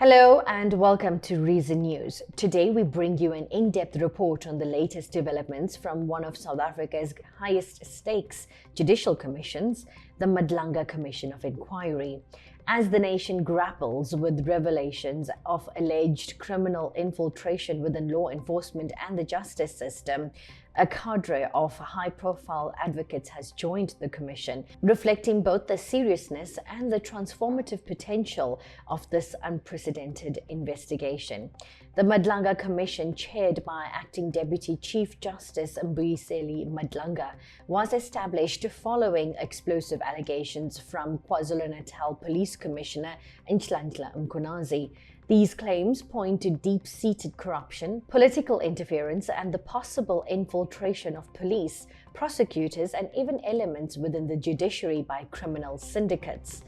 Hello and welcome to Reason News. Today we bring you an in-depth report on the latest developments from one of South Africa's highest stakes judicial commissions, the Madlanga Commission of Inquiry. As the nation grapples with revelations of alleged criminal infiltration within law enforcement and the justice system, a cadre of high-profile advocates has joined the commission, reflecting both the seriousness and the transformative potential of this unprecedented investigation. The Madlanga Commission, chaired by Acting Deputy Chief Justice Mbuyiseli Madlanga, was established following explosive allegations from KwaZulu-Natal Police Commissioner Nhlanhla Mkhwanazi. These claims point to deep-seated corruption, political interference, and the possible infiltration of police, prosecutors, and even elements within the judiciary by criminal syndicates.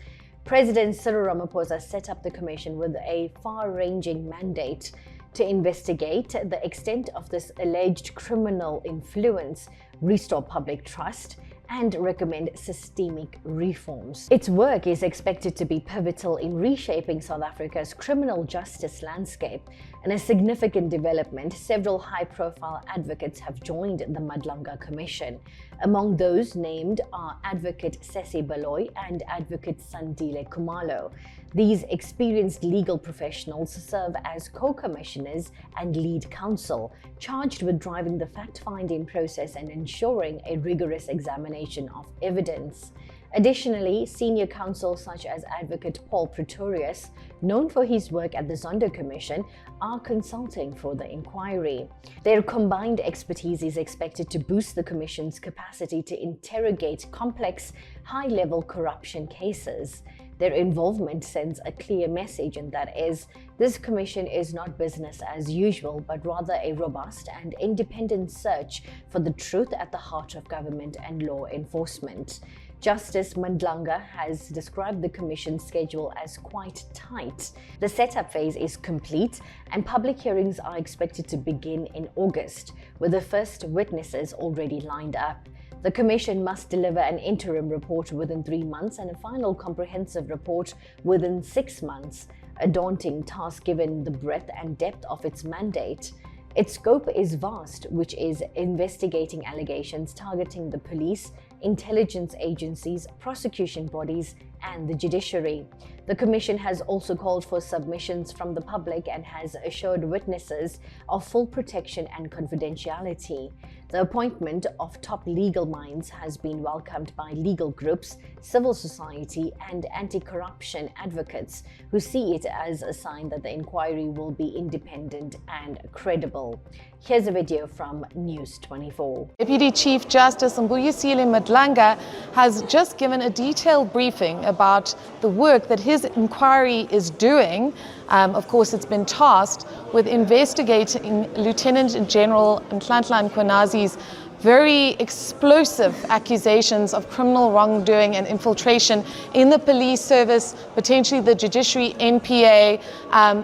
President Cyril Ramaphosa set up the commission with a far-ranging mandate to investigate the extent of this alleged criminal influence, restore public trust, and recommend systemic reforms. Its work is expected to be pivotal in reshaping South Africa's criminal justice landscape. In a significant development, several high-profile advocates have joined the Madlanga Commission. Among those named are Advocate Sesi Baloyi and Advocate Sandile Khumalo. These experienced legal professionals serve as co-commissioners and lead counsel, charged with driving the fact-finding process and ensuring a rigorous examination of evidence. Additionally, senior counsel such as Advocate Paul Pretorius, known for his work at the Zondo Commission, are consulting for the inquiry. Their combined expertise is expected to boost the Commission's capacity to interrogate complex, high-level corruption cases. Their involvement sends a clear message, and that is, this commission is not business as usual, but rather a robust and independent search for the truth at the heart of government and law enforcement. Justice Madlanga has described the commission's schedule as quite tight. The setup phase is complete and public hearings are expected to begin in August, with the first witnesses already lined up. The Commission must deliver an interim report within 3 months and a final comprehensive report within 6 months, a daunting task given the breadth and depth of its mandate. Its scope is vast, which is investigating allegations targeting the police, intelligence agencies, prosecution bodies, and the judiciary. The Commission has also called for submissions from the public and has assured witnesses of full protection and confidentiality. The appointment of top legal minds has been welcomed by legal groups, civil society, and anti-corruption advocates who see it as a sign that the inquiry will be independent and credible. Here's a video from News 24. Deputy Chief Justice Mbuyiseli Madlanga has just given a detailed briefing about the work that his inquiry is doing. Of course, it's been tasked with investigating Lieutenant General Nhlanhla Mkhwanazi's very explosive accusations of criminal wrongdoing and infiltration in the police service, potentially the judiciary, NPA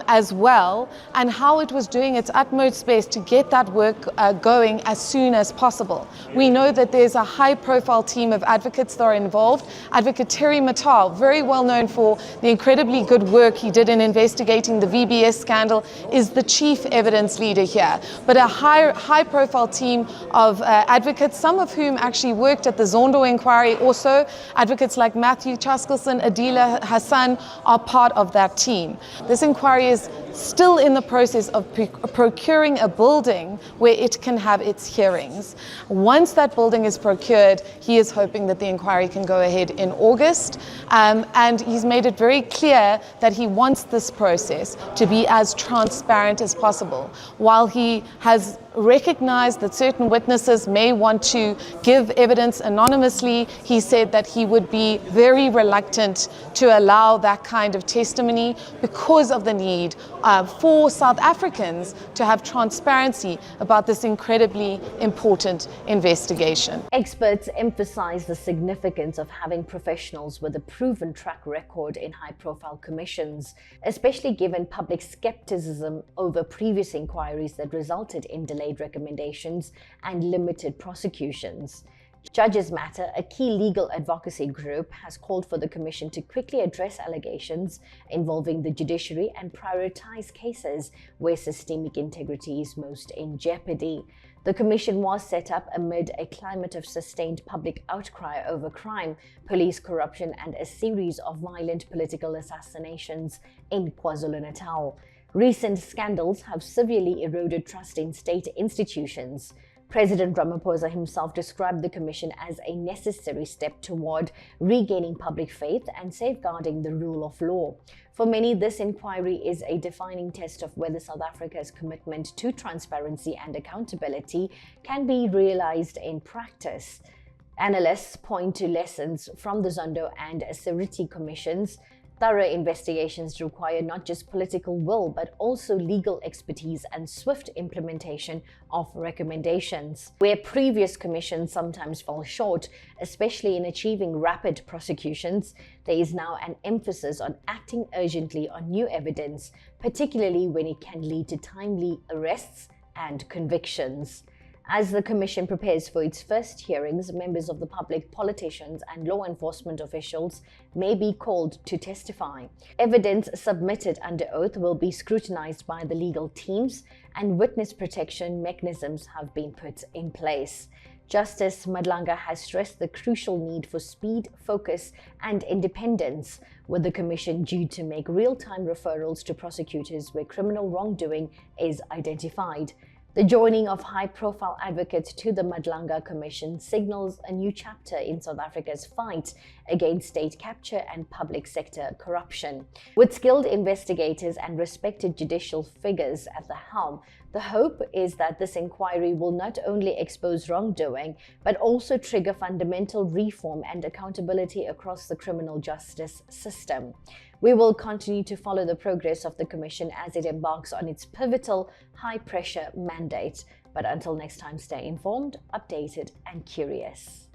as well, and how it was doing its utmost best to get that work going as soon as possible. We know that there's a high-profile team of advocates that are involved. Advocate Terry Mattal, very well known for the incredibly good work he did in investigating the VBS scandal, is the chief evidence leader here. But a high-profile team of advocates, some of whom actually worked at the Zondo inquiry also. Advocates like Matthew Chaskelson, Adila Hassan are part of that team. This inquiry is still in the process of procuring a building where it can have its hearings. Once that building is procured, he is hoping that the inquiry can go ahead in August. And he's made it very clear that he wants this process to be as transparent as possible. While he has recognized that certain witnesses may want to give evidence anonymously, he said that he would be very reluctant to allow that kind of testimony because of the need for South Africans to have transparency about this incredibly important investigation. Experts emphasize the significance of having professionals with a proven track record in high-profile commissions, especially given public skepticism over previous inquiries that resulted in delayed recommendations and limited prosecutions. Judges Matter, a key legal advocacy group, has called for the Commission to quickly address allegations involving the judiciary and prioritize cases where systemic integrity is most in jeopardy. The Commission was set up amid a climate of sustained public outcry over crime, police corruption, and a series of violent political assassinations in KwaZulu-Natal. Recent scandals have severely eroded trust in state institutions. President Ramaphosa himself described the Commission as a necessary step toward regaining public faith and safeguarding the rule of law. For many, this inquiry is a defining test of whether South Africa's commitment to transparency and accountability can be realized in practice. Analysts point to lessons from the Zondo and Seriti commissions. Thorough investigations require not just political will, but also legal expertise and swift implementation of recommendations. Where previous commissions sometimes fall short, especially in achieving rapid prosecutions, there is now an emphasis on acting urgently on new evidence, particularly when it can lead to timely arrests and convictions. As the Commission prepares for its first hearings, members of the public, politicians, and law enforcement officials may be called to testify. Evidence submitted under oath will be scrutinized by the legal teams, and witness protection mechanisms have been put in place. Justice Madlanga has stressed the crucial need for speed, focus, and independence, with the Commission due to make real-time referrals to prosecutors where criminal wrongdoing is identified. The joining of high-profile advocates to the Madlanga Commission signals a new chapter in South Africa's fight against state capture and public sector corruption. With skilled investigators and respected judicial figures at the helm, the hope is that this inquiry will not only expose wrongdoing, but also trigger fundamental reform and accountability across the criminal justice system. We will continue to follow the progress of the Commission as it embarks on its pivotal, high-pressure mandate. But until next time, stay informed, updated, and curious.